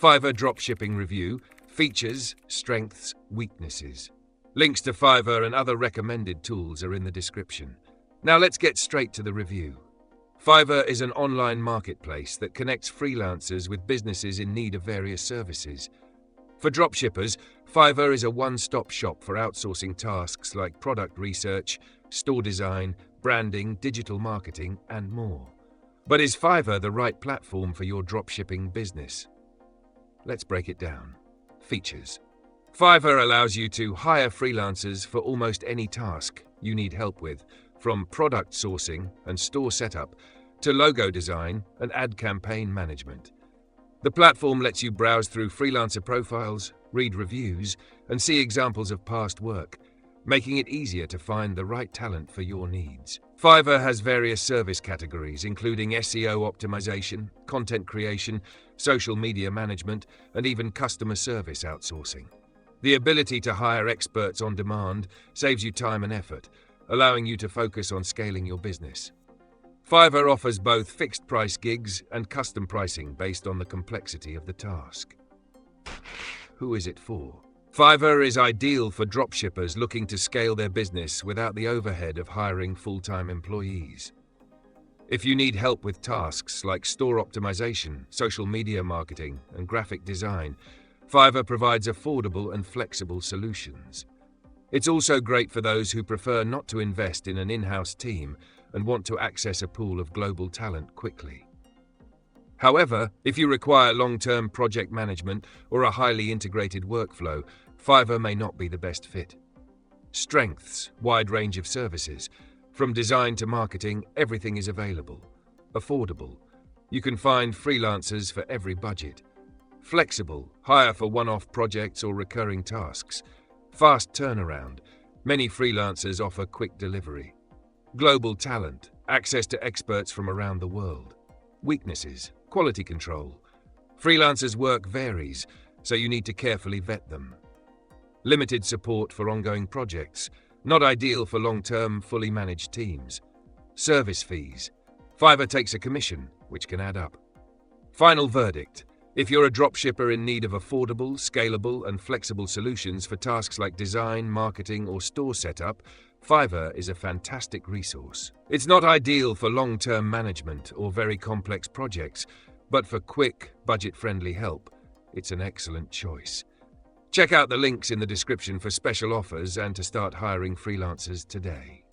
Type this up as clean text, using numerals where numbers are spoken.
Fiverr Dropshipping Review, Features, Strengths, Weaknesses. Links to Fiverr and other recommended tools are in the description. Now let's get straight to the review. Fiverr is an online marketplace that connects freelancers with businesses in need of various services. For dropshippers, Fiverr is a one-stop shop for outsourcing tasks like product research, store design, branding, digital marketing, and more. But is Fiverr the right platform for your dropshipping business? Let's break it down. Features. Fiverr allows you to hire freelancers for almost any task you need help with, from product sourcing and store setup to logo design and ad campaign management. The platform lets you browse through freelancer profiles, read reviews, and see examples of past work, making it easier to find the right talent for your needs. Fiverr has various service categories, including SEO optimization, content creation, social media management, and even customer service outsourcing. The ability to hire experts on demand saves you time and effort, allowing you to focus on scaling your business. Fiverr offers both fixed-price gigs and custom pricing based on the complexity of the task. Who is it for? Fiverr is ideal for dropshippers looking to scale their business without the overhead of hiring full-time employees. If you need help with tasks like store optimization, social media marketing, and graphic design, Fiverr provides affordable and flexible solutions. It's also great for those who prefer not to invest in an in-house team and want to access a pool of global talent quickly. However, if you require long-term project management or a highly integrated workflow, Fiverr may not be the best fit. Strengths: wide range of services. From design to marketing, everything is available. Affordable: you can find freelancers for every budget. Flexible: hire for one-off projects or recurring tasks. Fast turnaround: many freelancers offer quick delivery. Global talent: access to experts from around the world. Weaknesses: quality control. Freelancers' work varies, so you need to carefully vet them. Limited support for ongoing projects, not ideal for long-term, fully managed teams. Service fees: Fiverr takes a commission, which can add up. Final verdict: if you're a dropshipper in need of affordable, scalable, and flexible solutions for tasks like design, marketing, or store setup, Fiverr is a fantastic resource. It's not ideal for long-term management or very complex projects, but for quick, budget-friendly help, it's an excellent choice. Check out the links in the description for special offers and to start hiring freelancers today.